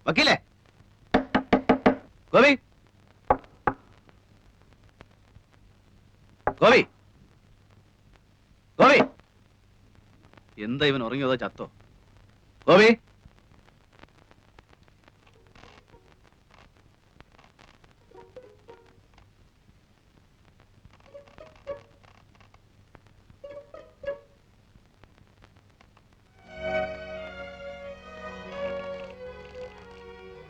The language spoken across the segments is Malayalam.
വക്കീലേ, ഗോപി, ഗോപി, ഗോപി, എന്താ ഇവൻ ഉറങ്ങിയതോ ചത്തോ? ഗോപി,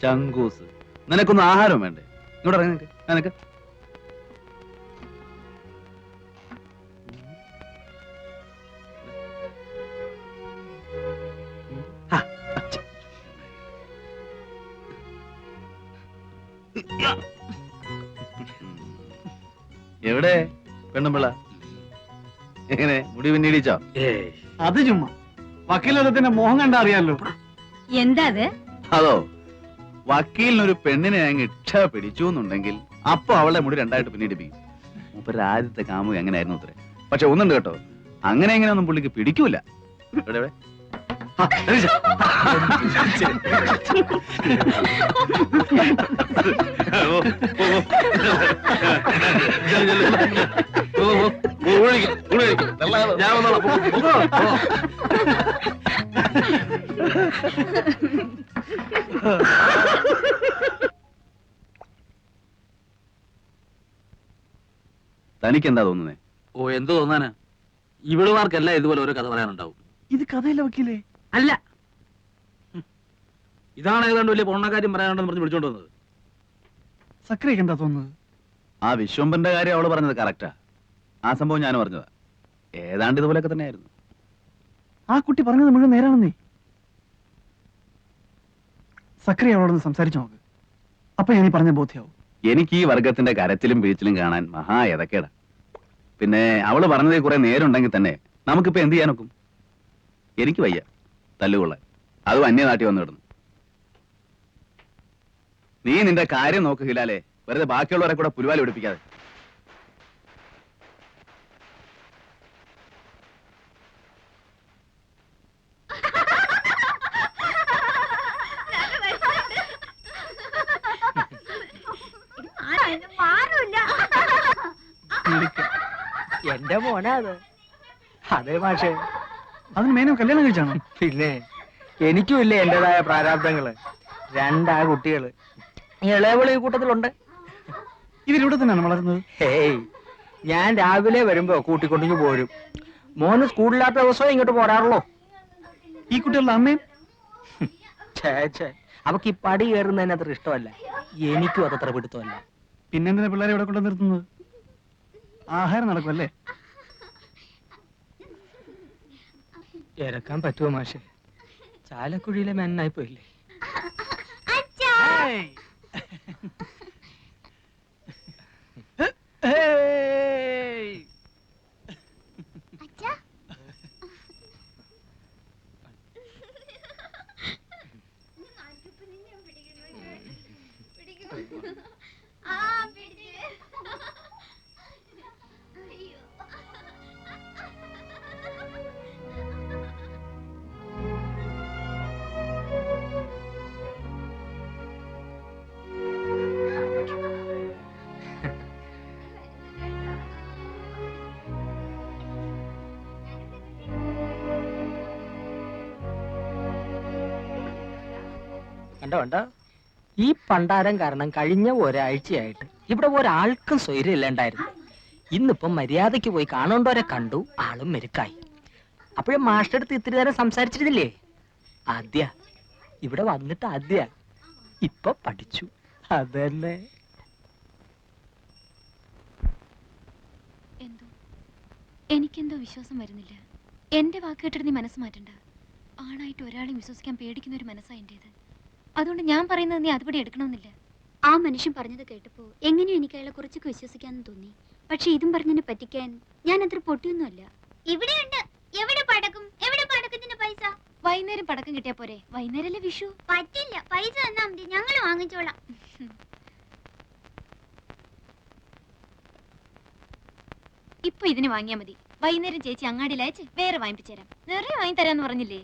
ചങ്കൂസ്, നിനക്കൊന്നും ആഹാരം വേണ്ടേ? ഇങ്ങോട്ട് ഇറങ്ങി നിനക്ക് എവിടെ പെണ്ണുമ്പിള്ള? എങ്ങനെ മുടി പിന്നീടിച്ചോ? അത് ചുമ്മാ വക്കീലത്തിന്റെ മോഹം കണ്ടാ അറിയാലോ. എന്താ അതോ, വക്കീലിനൊരു പെണ്ണിനെ അങ്ങ് ഇച്ഛ പിടിച്ചു എന്നുണ്ടെങ്കിൽ അപ്പൊ അവളെ മുടി രണ്ടായിട്ട് പിന്നീടിപ്പിക്കും. മൂപ്പര് ആദ്യത്തെ കാമുക എങ്ങനെയായിരുന്നു ഉത്തരേ. പക്ഷെ ഒന്നുണ്ട് കേട്ടോ, അങ്ങനെ എങ്ങനെയൊന്നും പുള്ളിക്ക് പിടിക്കൂല. എവിടെ എവിടെ? ഞാൻ തനിക്കെന്താ തോന്നുന്നേ? ഓ, എന്ത് തോന്നാനാ? ഇവളുമാർക്കെല്ലാം ഇതുപോലെ ഓരോ കഥ പറയാനുണ്ടാവും. ഇത് കഥയല്ല വക്കീലേ. അല്ല, ഇതാണ് ഏതാണ്ട് വലിയ പൊണ്ണക്കാര്യം പറയാനുണ്ടെന്ന് പറഞ്ഞ് വിളിച്ചോണ്ട് വന്നത്. സക്രിയക്ക് എന്താ തോന്നുന്നത്? ആ വിശ്വംബന്റെ കാര്യം അവള് പറഞ്ഞത് കറക്റ്റാ. ആ സംഭവം ഞാൻ പറഞ്ഞതാ. ഏതാണ്ട് ഇതുപോലെയൊക്കെ തന്നെയായിരുന്നു. ആ കുട്ടി പറഞ്ഞത് മുഴുവൻ നേരാണെന്നേ. സക്രിയ അവളോടൊന്ന് സംസാരിച്ചു നോക്ക്. അപ്പൊ ഞാൻ പറഞ്ഞ ബോധ്യാവും. എനിക്ക് ഈ വർഗത്തിന്റെ കരച്ചിലും വീച്ചിലും കാണാൻ മഹാ എതക്കേടാ. പിന്നെ അവള് പറഞ്ഞതിൽ കുറെ നേരുണ്ടെങ്കിൽ തന്നെ നമുക്കിപ്പോ എന്ത് ചെയ്യാനൊക്കും? എനിക്ക് വയ്യ തല്ലുകൊള്ളാൻ, അതും അന്യനാട്ടി വന്നു കിടന്നു. നീ നിന്റെ കാര്യം നോക്ക് ഹിലാലെ, വെറുതെ ബാക്കിയുള്ളവരെ കൂടെ പുലിവാലി പിടിപ്പിക്കാതെ. എന്റെ മോനാ അത്. അതെ മാഷേ, അതിന് മേനോ കല്യാണം കഴിച്ചാണോ? പിന്നെ എനിക്കും ഇല്ലേ എന്റേതായ പ്രാരാബ്ദങ്ങള്. രണ്ടാ കുട്ടികള്, ഇളയവള് ഈ കൂട്ടത്തിലുണ്ട്. ഇവരിവിടെ തന്നെയാണ് വളരുന്നത്? ഹേയ്, ഞാൻ രാവിലെ വരുമ്പോ കൂട്ടിക്കൊണ്ടിങ്ങ് പോരും. മോന് സ്കൂളില്ലാത്ത ദിവസവും ഇങ്ങോട്ട് പോരാറുള്ളൂ. ഈ കുട്ടികളുടെ അമ്മയും? ഛേ, അവക്ക് ഈ പടി കയറുന്നതിന് അത്ര ഇഷ്ടമല്ല. എനിക്കും അതത്ര പിടുത്തമല്ല. പിന്നെന്തിനാ പിള്ളേരെ ഇവിടെ കൊണ്ട് നിർത്തുന്നത്? ആഹാരം നടക്കുമല്ലേ? ഇറക്കാൻ പറ്റുമോ മാഷെ? ചാലക്കുഴിയിലെ മെന്നായി പോയില്ലേ? കണ്ടോ, ഈ പണ്ടാരം കാരണം കഴിഞ്ഞ ഒരാഴ്ചയായിട്ട് ഇവിടെ ഒരാൾക്കും സ്വൈര്യം ഇല്ലാണ്ടായിരുന്നു. ഇന്നിപ്പം മര്യാദയ്ക്ക് പോയി കാണേണ്ടവരെ കണ്ടു, ആളും മെരുക്കായി. അപ്പോഴും മാസ്റ്റർ അടുത്ത് ഇത്തിരി നേരം സംസാരിച്ചിരുന്നില്ലേ? ആദ്യ ഇവിടെ വന്നിട്ട് ആദ്യ ഇപ്പൊ പഠിച്ചു. അതന്നെ. എനിക്കെന്തോ വിശ്വാസം വരുന്നില്ല. എന്റെ വാക്ക് കേട്ടിട്ട് നീ മനസ്സ് മാറ്റണ്ട. ആണായിട്ട് ഒരാളെയും വിശ്വസിക്കാൻ പേടിക്കുന്ന ഒരു മനസ്സാ എന്റേത്. അതുകൊണ്ട് ഞാൻ പറയുന്നത് നീ അതുപടി എടുക്കണമെന്നില്ല. ആ മനുഷ്യൻ പറഞ്ഞത് കേട്ടപ്പോ എങ്ങനെയോ എനിക്ക് അയാളെ കുറച്ചൊക്കെ വിശ്വസിക്കാന്ന് തോന്നി. പക്ഷെ ഇതും പറഞ്ഞതിനെ പറ്റിക്കാൻ ഞാൻ അത്ര പൊട്ടിയൊന്നുമല്ല. ഇവിടെയുണ്ട്. എവിടെ പടക്കും? എവിടെ പടക്കത്തിന്റെ പൈസ? വൈകുന്നേരം പടക്കം കിട്ടിയാ പോരെ? വൈകുന്നേരല്ലേ വിഷു. പറ്റില്ല, പൈസ തന്നാ മതി, ഞങ്ങൾ വാങ്ങിച്ചോളാം. ഇപ്പൊ ഇതിന് വാങ്ങിയാ മതി. വൈകുന്നേരം ചേച്ചി അങ്ങാടിയിൽ അയച്ച് വേറെ വാങ്ങിപ്പിച്ചു തരാം. നിറയെ വാങ്ങി തരാന്ന് പറഞ്ഞില്ലേ?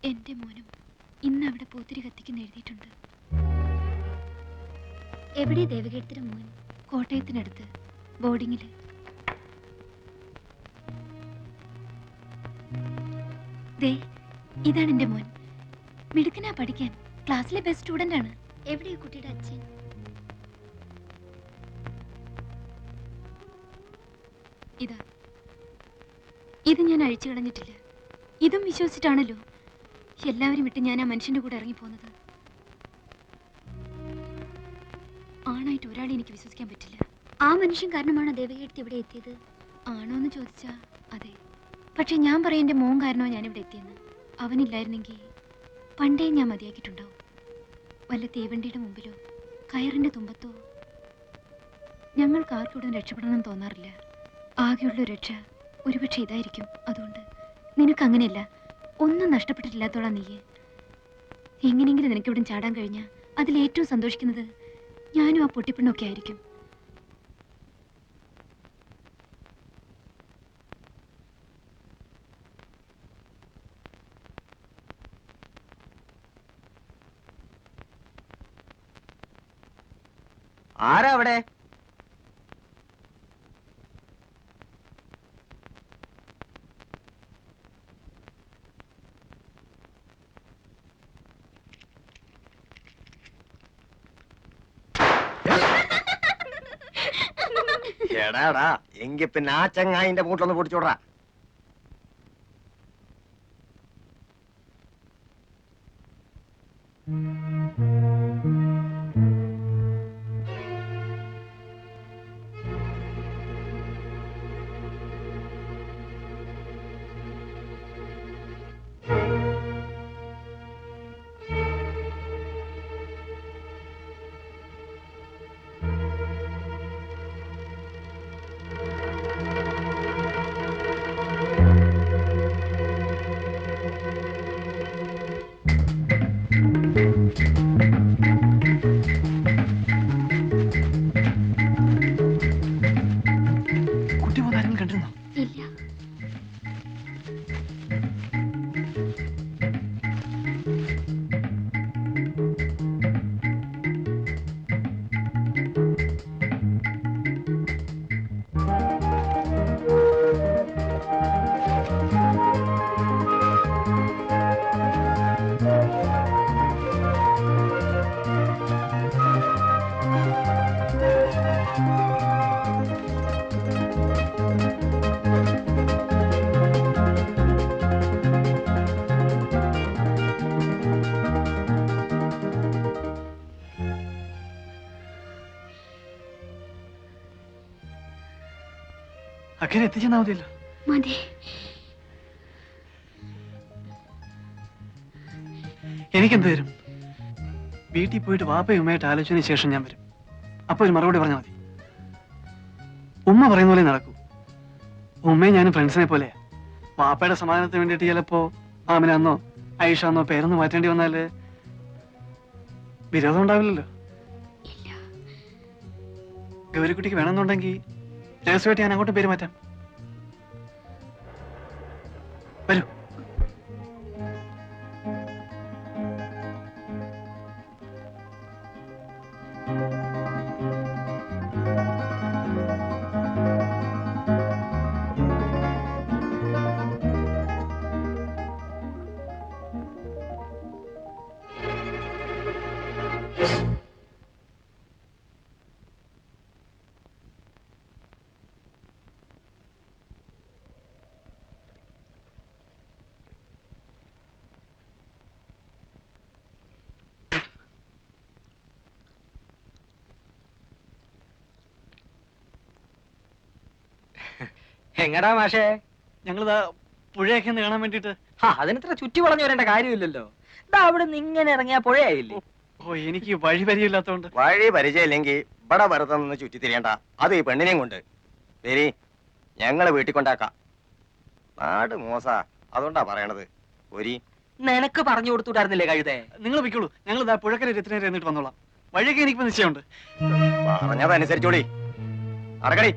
എന്റെ മോനും ഇന്ന് അവിടെ പൂത്തിരി കത്തിക്കുന്ന എഴുതിയിട്ടുണ്ട്. എവിടെ ദേവകീർത്തിയുടെ മോൻ? കോട്ടയത്തിനടുത്ത് ബോർഡിങ്ങില്. ദേ, ഇതാണ് എന്റെ മോൻ. മിടുക്കനാ പഠിക്കാൻ. ക്ലാസ്സിലെ ബെസ്റ്റ് സ്റ്റുഡന്റ് ആണ്. എവിടെ കുട്ടിയുടെ അച്ഛൻ? ഇതാ, ഇത് ഞാൻ അഴിച്ചു കളഞ്ഞിട്ടില്ല. ഇതും വിശ്വസിച്ചിട്ടാണല്ലോ എല്ലാവരും വിട്ട് ഞാൻ ആ മനുഷ്യന്റെ കൂടെ ഇറങ്ങിപ്പോന്നത്. ആണായിട്ട് ഒരാളെ എനിക്ക് വിശ്വസിക്കാൻ പറ്റില്ല. ആ മനുഷ്യൻ കാരണമാണോ ദേവകീർത്തി ഇവിടെ എത്തിയത്? ആണോ എന്ന് ചോദിച്ചാ അതെ. പക്ഷെ ഞാൻ പറയാം എന്റെ മോൻ കാരണോ ഞാനിവിടെ എത്തിയെന്ന്. അവനില്ലായിരുന്നെങ്കിൽ പണ്ടേ ഞാൻ മതിയാക്കിയിട്ടുണ്ടാവും. വല്ല തീവണ്ടിയുടെ മുമ്പിലോ കയറിന്റെ തുമ്പത്തോ. ഞങ്ങൾക്ക് ആർക്കൂടെ രക്ഷപ്പെടണം തോന്നാറില്ല. ആകെയുള്ള രക്ഷ ഒരുപക്ഷെ ഇതായിരിക്കും. അതുകൊണ്ട് നിനക്ക് അങ്ങനെയല്ല. ഒന്നും നഷ്ടപ്പെട്ടിട്ടില്ലാത്തോളാം നീയെ. എങ്ങനെയെങ്കിലും നിനക്കിവിടെ ചാടാൻ കഴിഞ്ഞാൽ അതിലേറ്റവും സന്തോഷിക്കുന്നത് ഞാനും ആ പൊട്ടിപ്പെണ്ണൊക്കെ ആയിരിക്കും. ആരാ അവിടെ? എടാടാ, എങ്കി പിന്നെ ആ ചങ്ങായിന്റെ മൂട്ടിലൊന്ന് പൊടിച്ചോടാ. കുട്ടി പോകുന്ന ആരെങ്കിലും കണ്ടിരുന്നോ? ഇല്ല. അക്കരെ എത്തിച്ചെന്നാ മതിയല്ലോ. മതി. എനിക്കെന്ത് തരും? വീട്ടിൽ പോയിട്ട് വാപ്പയും ഉമ്മയായിട്ട് ആലോചിച്ചതിന് ശേഷം ഞാൻ വരും. അപ്പൊ ഒരു മറുപടി പറഞ്ഞാൽ മതി. ഉമ്മ പറയുന്ന പോലെ നടക്കൂ. ഉമ്മയും ഞാനും ഫ്രണ്ട്സിനെ പോലെ. വാപ്പയുടെ സമാധാനത്തിന് വേണ്ടിയിട്ട് ചിലപ്പോ ആമിനാന്നോ ഐഷാന്നോ പേരൊന്ന് മാറ്റേണ്ടി വന്നാല് വിരോധം ഉണ്ടാവില്ലല്ലോ. ഗൗരിക്കുട്ടിക്ക് വേണമെന്നുണ്ടെങ്കിൽ രഹസ്യമായിട്ട് ഞാൻ അങ്ങോട്ട് പേര് മാറ്റാം. വരൂ. എങ്ങടാ മാഷേ? ഞങ്ങളിതാ പുഴയൊക്കെ ഒന്ന് കാണാൻ വേണ്ടിട്ട്. അതിനത്ര ചുറ്റി വളഞ്ഞു വരേണ്ട കാര്യമില്ലല്ലോ. ഇതാ അവിടെ നിന്ന് ഇങ്ങനെ ഇറങ്ങിയ പുഴയായില്ലേ? ഓ, എനിക്ക് വഴി പരിചയമില്ലാത്തോണ്ട്. വഴി പരിചയമില്ലെങ്കിൽ ഇവിടെ വെറുതെ നിന്ന് ചുറ്റിത്തിരിയണ്ട. അത് ഈ പെണ്ണിനെയും കൊണ്ട് ശരി, ഞങ്ങള് വീട്ടിൽ കൊണ്ടാക്കാം. നാട് മോശ, അതുകൊണ്ടാ പറയണത്. ഒരു നിനക്ക് പറഞ്ഞു കൊടുത്തുവിടായിരുന്നില്ലേ കഴുതേ? നിങ്ങൾ പൊയ്ക്കോളൂ. ഞങ്ങൾ ഇതാ പുഴക്കര രത്തിനേരെ എന്നിട്ട് വന്നോളാം. വഴിയൊക്കെ എനിക്ക് നിശ്ചയമുണ്ട്. പറഞ്ഞതനുസരിച്ചോടി. അറക്കടി.